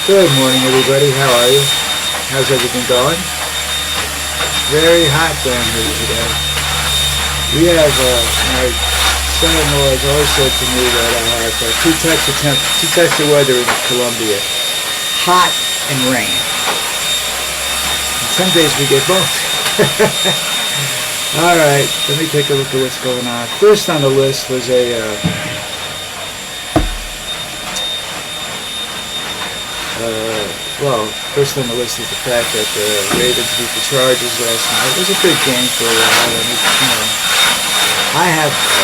Good morning, everybody. How are you? How's everything going? Very hot down here today. We have, my son-in-law has always said to me that I have two types of weather in Colombia. Hot and rain. And some days we get both. Alright, let me take a look at what's going on. First on the list was first on the list is the fact that the Ravens beat the Chargers last night. It was a big game for a while, and I have a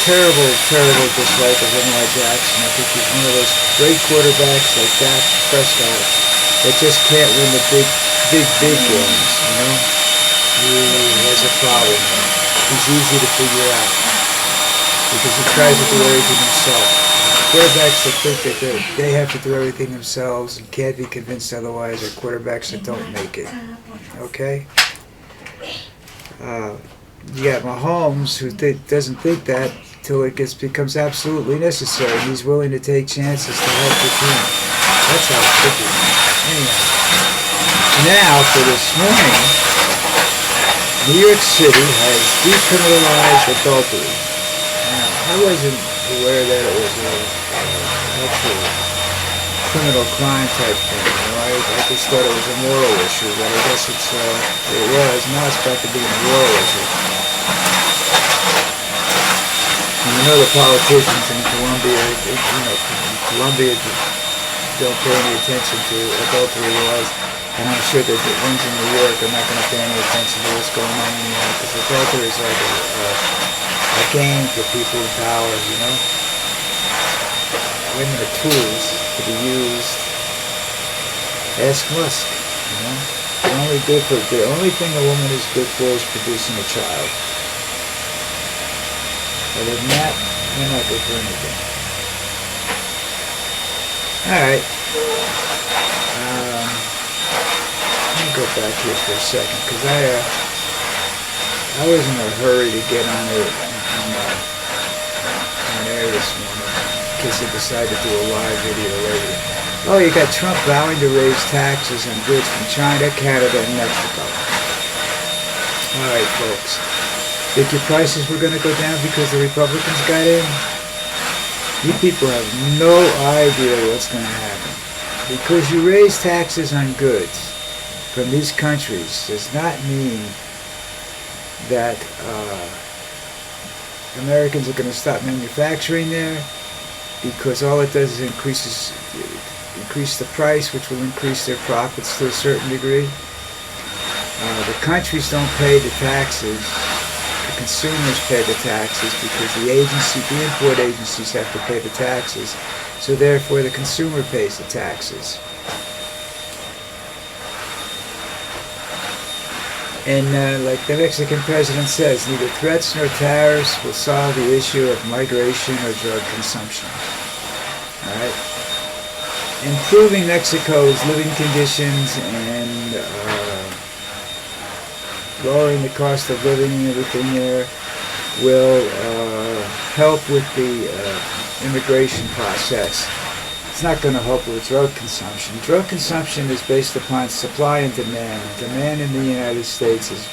terrible dislike of Lamar Jackson. I think he's one of those great quarterbacks like Dak Prescott that just can't win the big games, He has a problem. He's easy to figure out because he tries to do everything himself. Quarterbacks that think that they have to do everything themselves and can't be convinced otherwise are quarterbacks that don't make it. Okay? You got Mahomes who doesn't think that till it becomes absolutely necessary. He's willing to take chances to help the team. That's how it's tricky. Anyway. Now, for this morning, New York City has decriminalized adultery. Now, I wasn't aware that it was an actual criminal crime type thing. I just thought it was a moral issue, but I guess it was. Now it's back to being a moral issue. And the politicians in Colombia, Colombia don't pay any attention to adultery laws, and I'm sure that the ones in New York are not going to pay any attention to what's going on anymore, because adultery is like a game for people in power, Women are tools to be used. Ask Musk, The only thing a woman is good for is producing a child. Other than that, they're not good for anything. Alright. Let me go back here for a second, because I was in a hurry to get on air this morning, in case I decide to do a live video later. Oh, you got Trump vowing to raise taxes on goods from China, Canada, and Mexico. Alright, folks. Think your prices were going to go down because the Republicans got in? You people have no idea what's going to happen. Because you raise taxes on goods from these countries does not mean that Americans are going to stop manufacturing there, because all it does is increase the price, which will increase their profits to a certain degree. The countries don't pay the taxes. The consumers pay the taxes because the import agencies have to pay the taxes. So therefore the consumer pays the taxes. And like the Mexican president says, neither threats nor tariffs will solve the issue of migration or drug consumption. Alright? Improving Mexico's living conditions and lowering the cost of living and everything there will help with the immigration process. It's not going to help with drug consumption. Drug consumption is based upon supply and demand. Demand in the United States is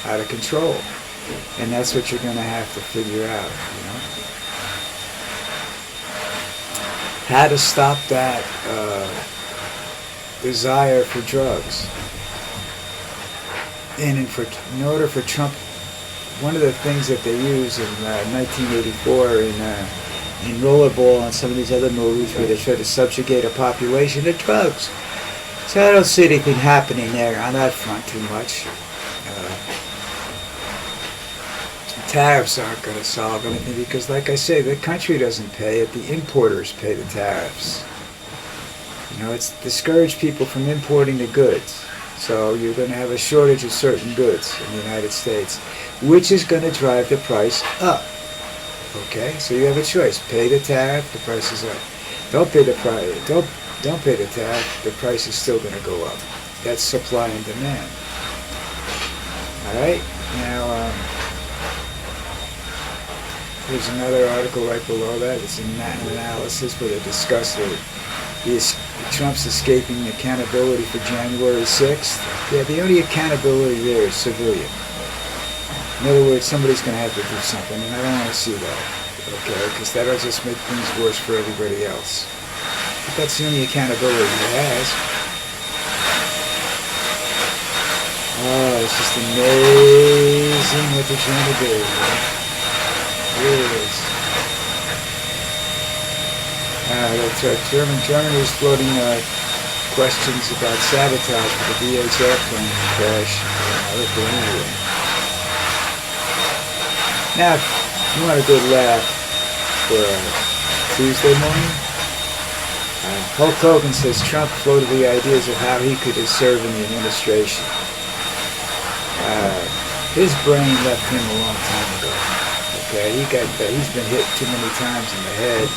out of control. And that's what you're going to have to figure out, How to stop that desire for drugs. And in order for Trump, one of the things that they use in 1984 in Rollerball and some of these other movies where they try to subjugate a population to drugs. So I don't see anything happening there on that front too much. Tariffs aren't going to solve anything because, like I say, the country doesn't pay it. The importers pay the tariffs. It's discouraged people from importing the goods. So you're going to have a shortage of certain goods in the United States, which is going to drive the price up. Okay, so you have a choice: pay the tariff, the price is up. Don't pay the price. Don't pay the tariff, the price is still going to go up. That's supply and demand. All right. Now, there's another article right below that. It's an analysis where they discuss Trump's escaping accountability for January 6th. Yeah, the only accountability there is civilian. In other words, somebody's going to have to do something, and I don't want to see that, okay? Because that'll just make things worse for everybody else. But that's the only accountability he has. Oh, it's just amazing what they're trying to do. It really is. That's right. Germany is floating questions about sabotage for the VH airplane crash. Anyway. Now, if you want a good laugh for Tuesday morning, Hulk Hogan says Trump floated the ideas of how he could serve in the administration. His brain left him a long time ago. Okay, he's been hit too many times in the head.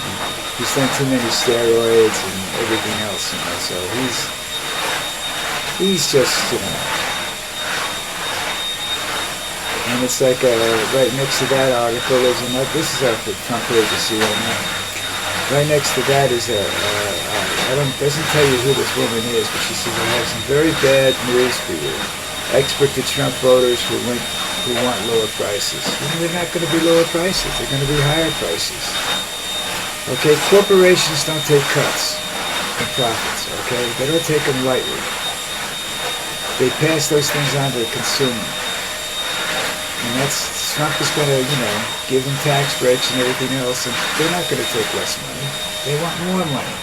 He's done too many steroids and everything else, you know. So he's just, you know. And it's like right next to that article is another. This is our front page of CNN. Right next to that is doesn't tell you who this woman is, but she says, I have some very bad news for you. Expert to Trump voters who want lower prices. They're not going to be lower prices. They're going to be higher prices. Okay, corporations don't take cuts in profits. Okay, they don't take them lightly. They pass those things on to the consumer, and that's Trump is going to, you know, give them tax breaks and everything else, and they're not going to take less money. They want more money.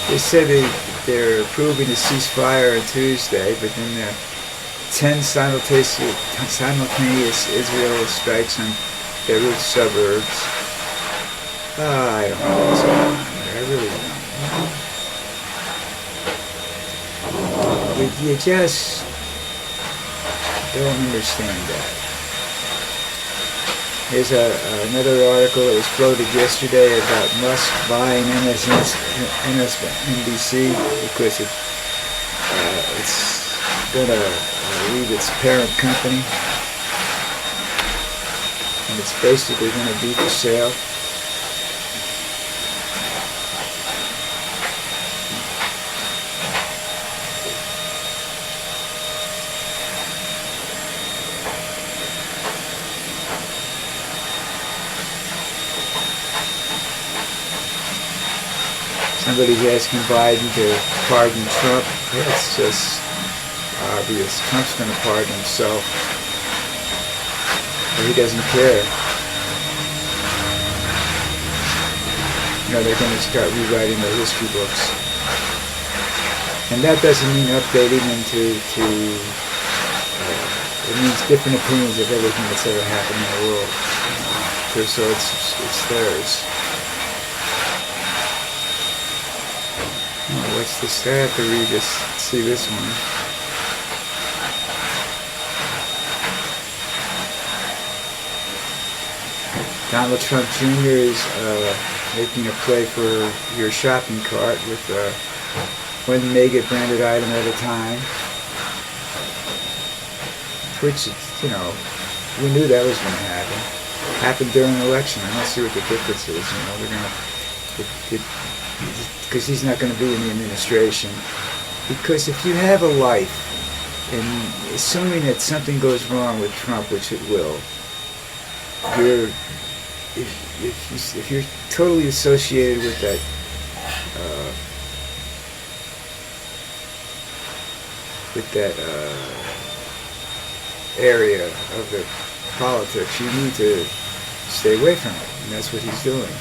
They said they're approving a ceasefire on Tuesday, but then there are 10 simultaneous Israel strikes on Beirut suburbs. I don't know what's going on there. I really don't know. You just don't understand that. Here's another article that was floated yesterday about Musk buying MSNBC because it's going to leave its parent company, and it's basically going to be for sale. Somebody's asking Biden to pardon Trump. It's just obvious. Trump's going to pardon himself. But he doesn't care. You know, they're going to start rewriting their history books. And that doesn't mean updating them to it means different opinions of everything that's ever happened in the world. So it's theirs. Oh, what's this? I have to read this, see this one. Donald Trump Jr. is making a play for your shopping cart with one mega branded item at a time. Which, you know, we knew that was going to happen. Happened during the election. I don't see what the difference is. You know, they're going to... because he's not going to be in the administration. Because if you have a life, and assuming that something goes wrong with Trump, which it will, if you're totally associated with that area of the politics, you need to stay away from it, and that's what he's doing.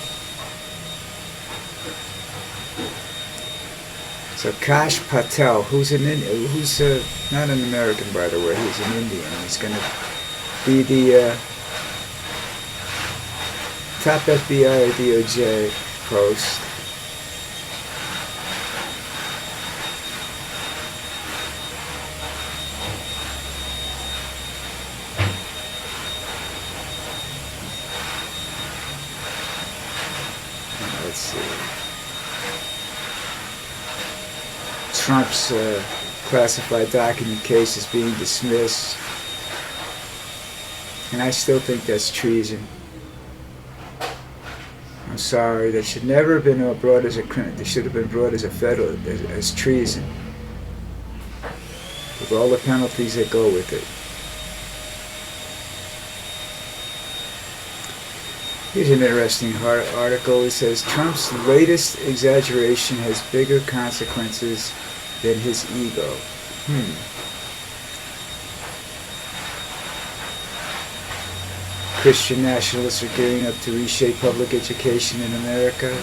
So Kash Patel, who's not an American, by the way, he's an Indian. He's going to be the top FBI or DOJ post. Let's see. Trump's classified document case is being dismissed. And I still think that's treason. I'm sorry. That should never have been brought as a crime. They should have been brought as a federal, as treason, with all the penalties that go with it. Here's an interesting article. It says Trump's latest exaggeration has bigger consequences than his ego. Christian nationalists are gearing up to reshape public education in America.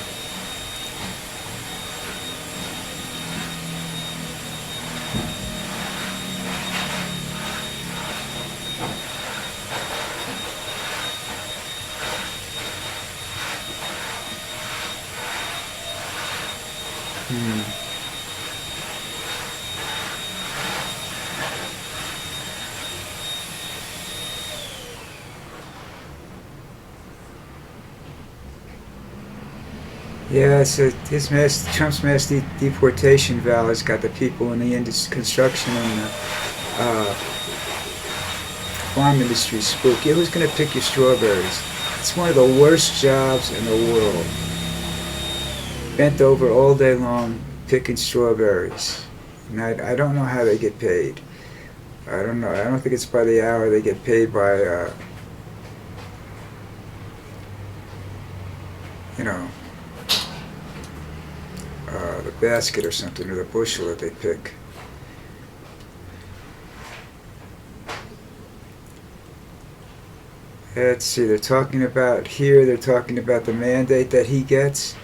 Yeah, so Trump's mass deportation vow has got the people in the construction and the farm industry spooked. Yeah, who's going to pick your strawberries? It's one of the worst jobs in the world. Bent over all day long picking strawberries. And I don't know how they get paid. I don't know. I don't think it's by the hour. They get paid by, the basket or something, or the bushel that they pick. Let's see, they're talking about the mandate that he gets,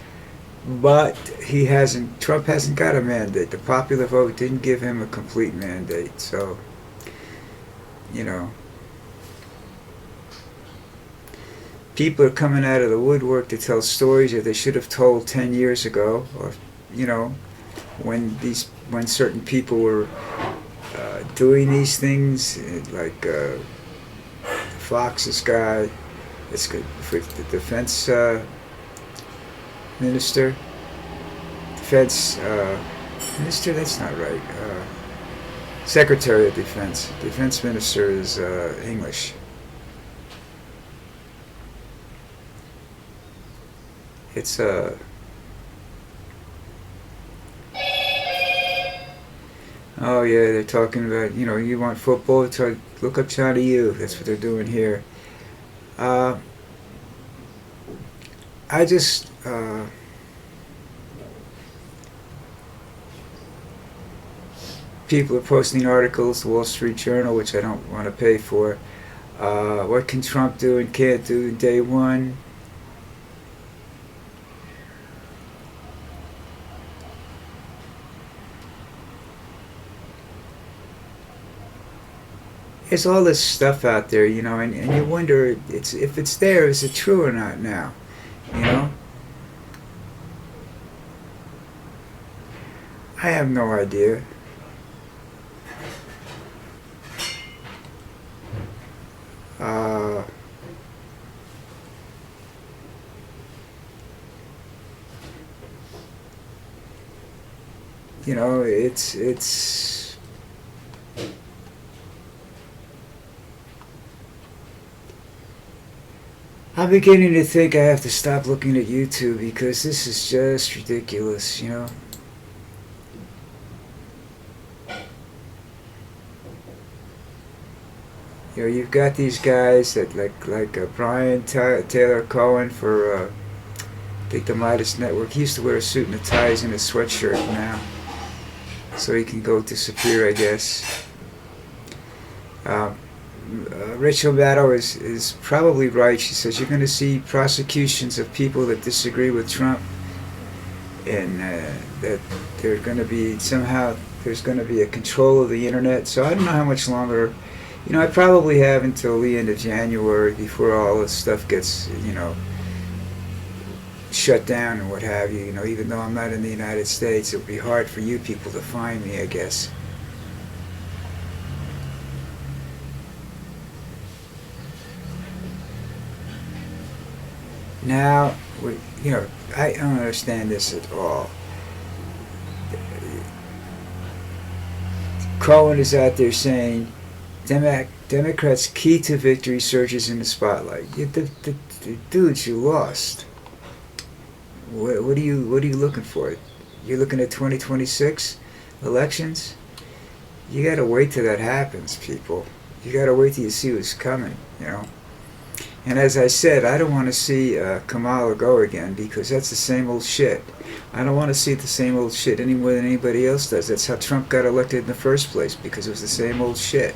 but Trump hasn't got a mandate. The popular vote didn't give him a complete mandate, so, people are coming out of the woodwork to tell stories that they should have told 10 years ago, or when certain people were doing these things, like Fox's guy, it's good for the defense minister. Defense minister, that's not right. Secretary of Defense. Defense minister is English. It's oh yeah, they're talking about, you want football, look up China U. That's what they're doing here. People are posting articles, the Wall Street Journal, which I don't want to pay for. What can Trump do and can't do in day one? There's all this stuff out there, and you wonder if it's there, is it true or not now? I have no idea. It's I'm beginning to think I have to stop looking at YouTube because this is just ridiculous, You've got these guys that like Brian Taylor Cohen for I think the Midas Network. He used to wear a suit and a tie, he's in a sweatshirt now, so he can go disappear, I guess. Rachel Maddow is probably right. She says you're going to see prosecutions of people that disagree with Trump, and that they're going to be there's going to be a control of the internet. So I don't know how much longer. I probably have until the end of January before all this stuff gets shut down and what have you. Even though I'm not in the United States, it would be hard for you people to find me, I guess. Now, I don't understand this at all. Cohen is out there saying Democrats' key to victory surges in the spotlight. The dudes, you lost. What are you looking for? You're looking at 2026 elections. You gotta wait till that happens, people. You gotta wait till you see what's coming. You know. And as I said, I don't want to see Kamala go again because that's the same old shit. I don't want to see the same old shit any more than anybody else does. That's how Trump got elected in the first place, because it was the same old shit.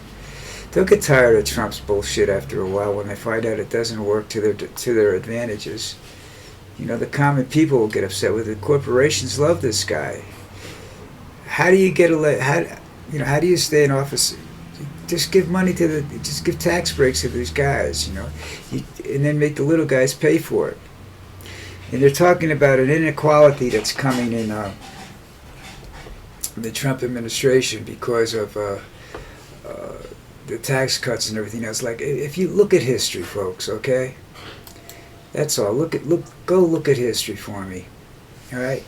They'll get tired of Trump's bullshit after a while when they find out it doesn't work to their advantages. You know, the common people will get upset with it. Corporations love this guy. How do you get elected? How do you stay in office? Just give money just give tax breaks to these guys, and then make the little guys pay for it. And they're talking about an inequality that's coming in the Trump administration because of the tax cuts and everything else. Like, if you look at history, folks, okay? That's all. Go look at history for me, all right?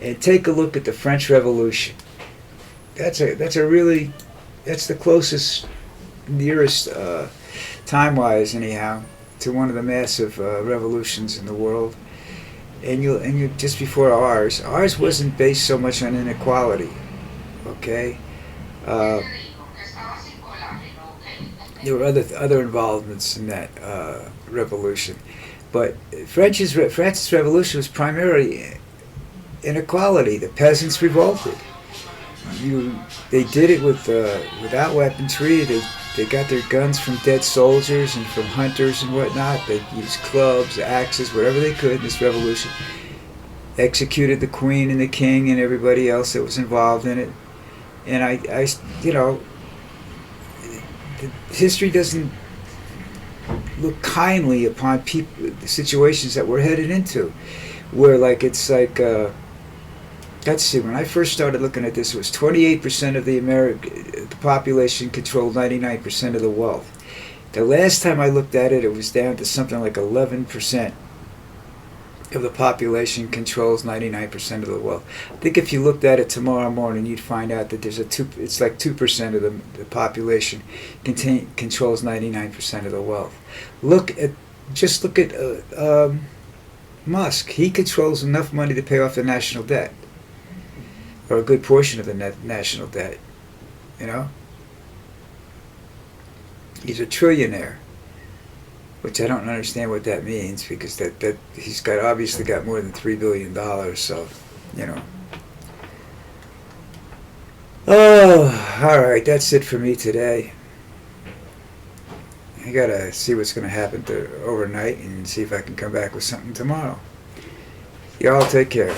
And take a look at the French Revolution. That's the closest, nearest, time-wise anyhow, to one of the massive revolutions in the world. And you just before ours wasn't based so much on inequality, okay? There were other involvements in that revolution, but France's revolution was primarily inequality. The peasants revolted. They did it without weaponry. They got their guns from dead soldiers and from hunters and whatnot. They used clubs, axes, whatever they could in this revolution. Executed the queen and the king and everybody else that was involved in it. And history doesn't look kindly upon the situations that we're headed into, where let's see, when I first started looking at this, it was 28% of the population controlled 99% of the wealth. The last time I looked at it, it was down to something like 11% of the population controls 99% of the wealth. I think if you looked at it tomorrow morning, you'd find out that it's like 2% of the population controls 99% of the wealth. Look at Musk. He controls enough money to pay off the national debt, or a good portion of the national debt. He's a trillionaire, which I don't understand what that means, because that he's obviously got more than $3 billion. So, Oh, all right. That's it for me today. I gotta see what's gonna happen overnight and see if I can come back with something tomorrow. Y'all take care.